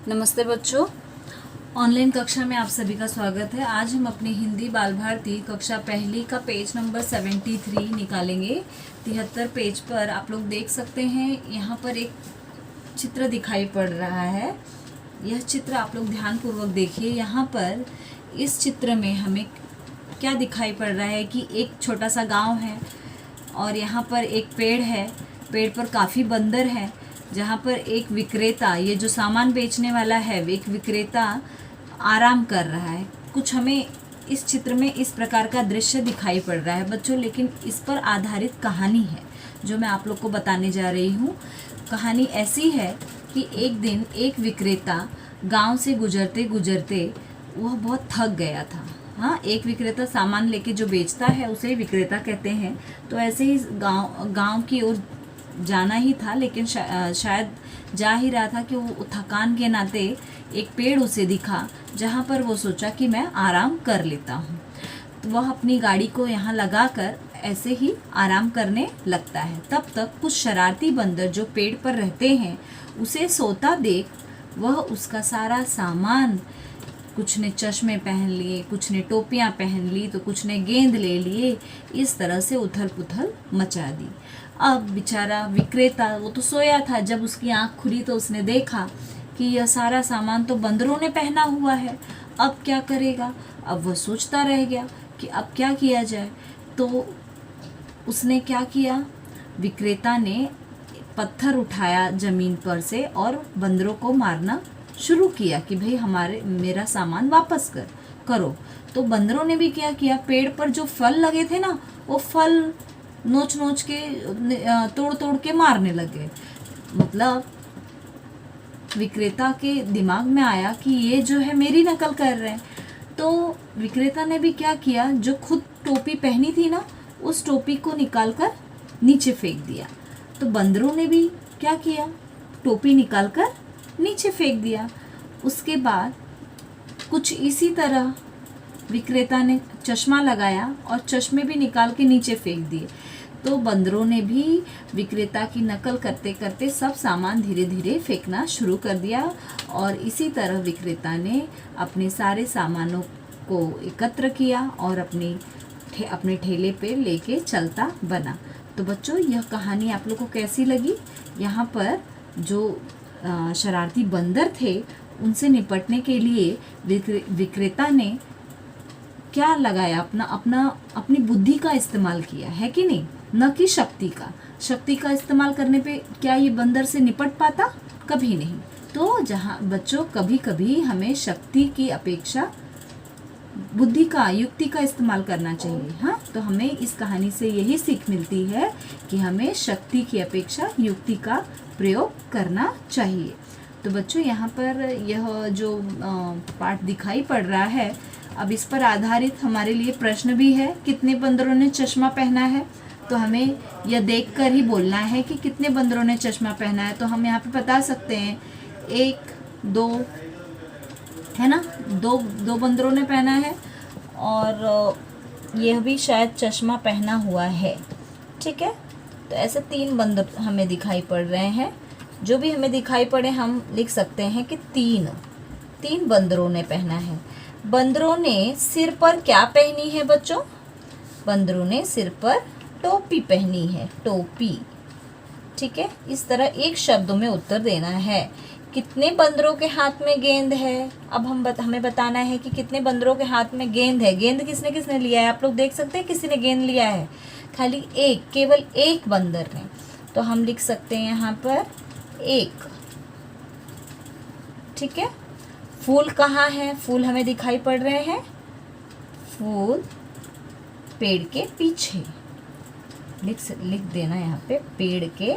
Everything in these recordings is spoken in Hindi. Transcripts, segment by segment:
नमस्ते बच्चों, ऑनलाइन कक्षा में आप सभी का स्वागत है। आज हम अपनी हिंदी बाल भारती कक्षा पहली का पेज नंबर 73 निकालेंगे। 73 पेज पर आप लोग देख सकते हैं, यहाँ पर एक चित्र दिखाई पड़ रहा है। यह चित्र आप लोग ध्यानपूर्वक देखिए। यहाँ पर इस चित्र में हमें क्या दिखाई पड़ रहा है कि एक छोटा सा गाँव है और यहाँ पर एक पेड़ है। पेड़ पर काफ़ी बंदर हैं, जहाँ पर एक विक्रेता, ये जो सामान बेचने वाला है, एक विक्रेता आराम कर रहा है। कुछ हमें इस चित्र में इस प्रकार का दृश्य दिखाई पड़ रहा है बच्चों, लेकिन इस पर आधारित कहानी है जो मैं आप लोग को बताने जा रही हूँ। कहानी ऐसी है कि एक दिन एक विक्रेता गांव से गुजरते गुजरते वह बहुत थक गया था। हाँ, एक विक्रेता सामान लेके जो बेचता है उसे विक्रेता कहते हैं। तो ऐसे ही गांव की ओर जाना ही था, लेकिन शायद जा ही रहा था कि वो थकान के नाते एक पेड़ उसे दिखा, जहाँ पर वो सोचा कि मैं आराम कर लेता हूँ। तो वह अपनी गाड़ी को यहाँ लगाकर ऐसे ही आराम करने लगता है। तब तक कुछ शरारती बंदर जो पेड़ पर रहते हैं उसे सोता देख वह उसका सारा सामान, कुछ ने चश्मे पहन लिए, कुछ ने टोपियाँ पहन ली, तो कुछ ने गेंद ले लिए, इस तरह से उथल पुथल मचा दी। अब बेचारा विक्रेता, वो तो सोया था, जब उसकी आंख खुली तो उसने देखा कि यह सारा सामान तो बंदरों ने पहना हुआ है। अब क्या करेगा? अब वह सोचता रह गया कि अब क्या किया जाए। तो उसने क्या किया, विक्रेता ने पत्थर उठाया ज़मीन पर से और बंदरों को मारना शुरू किया कि भाई मेरा सामान वापस करो। तो बंदरों ने भी क्या किया, पेड़ पर जो फल लगे थे ना, वो फल नोच नोच के तोड़ तोड़ के मारने लगे। मतलब विक्रेता के दिमाग में आया कि ये जो है मेरी नकल कर रहे हैं। तो विक्रेता ने भी क्या किया, जो खुद टोपी पहनी थी ना, उस टोपी को निकालकर नीचे फेंक दिया। तो बंदरों ने भी क्या किया, टोपी निकालकर नीचे फेंक दिया। उसके बाद कुछ इसी तरह विक्रेता ने चश्मा लगाया और चश्मे भी निकाल के नीचे फेंक दिए। तो बंदरों ने भी विक्रेता की नकल करते करते सब सामान धीरे धीरे फेंकना शुरू कर दिया और इसी तरह विक्रेता ने अपने सारे सामानों को एकत्र किया और अपने ठेले पे लेके चलता बना। तो बच्चों, यह कहानी आप लोग को कैसी लगी? यहाँ पर जो शरारती बंदर थे उनसे निपटने के लिए विक्रेता ने क्या लगाया, अपनी बुद्धि का इस्तेमाल किया है कि नहीं, न कि शक्ति का इस्तेमाल करने पे क्या ये बंदर से निपट पाता? कभी नहीं। तो जहाँ बच्चों, कभी कभी हमें शक्ति की अपेक्षा बुद्धि का, युक्ति का इस्तेमाल करना चाहिए। हाँ, तो हमें इस कहानी से यही सीख मिलती है कि हमें शक्ति की अपेक्षा युक्ति का प्रयोग करना चाहिए। तो बच्चों, यहाँ पर यह जो पाठ दिखाई पड़ रहा है, अब इस पर आधारित हमारे लिए प्रश्न भी है। कितने बंदरों ने चश्मा पहना है? तो हमें यह देखकर ही बोलना है कि कितने बंदरों ने चश्मा पहना है। तो हम यहाँ पे बता सकते हैं 1, 2, है ना, दो बंदरों ने पहना है और यह भी शायद चश्मा पहना हुआ है। ठीक है, तो ऐसे 3 बंदर हमें दिखाई पड़ रहे हैं। जो भी हमें दिखाई पड़े हम लिख सकते हैं कि तीन बंदरों ने पहना है। बंदरों ने सिर पर क्या पहनी है बच्चों? बंदरों ने सिर पर टोपी पहनी है, टोपी। ठीक है, इस तरह एक शब्दों में उत्तर देना है। कितने बंदरों के हाथ में गेंद है? अब हमें बताना है कि कितने बंदरों के हाथ में गेंद है। गेंद किसने किसने लिया है? आप लोग देख सकते हैं किसी ने गेंद लिया है, खाली एक, केवल एक बंदर ने। तो हम लिख सकते हैं यहाँ पर 1। ठीक है, फूल कहाँ है? फूल हमें दिखाई पड़ रहे हैं, फूल पेड़ के पीछे। लिख देना यहाँ पे, पेड़ के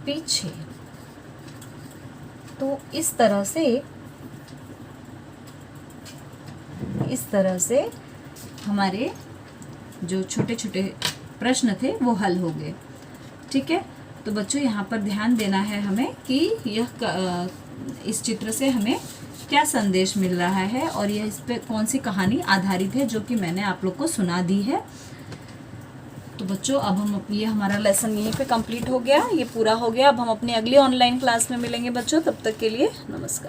पीछे। तो इस तरह से हमारे जो छोटे छोटे प्रश्न थे वो हल हो गए। ठीक है, तो बच्चों, यहाँ पर ध्यान देना है हमें कि इस चित्र से हमें क्या संदेश मिल रहा है और यह इस पे कौन सी कहानी आधारित है, जो कि मैंने आप लोग को सुना दी है। तो बच्चों अब हम ये हमारा लेसन यहीं पे कंप्लीट हो गया, ये पूरा हो गया। अब हम अपनी अगली ऑनलाइन क्लास में मिलेंगे बच्चों, तब तक के लिए नमस्कार।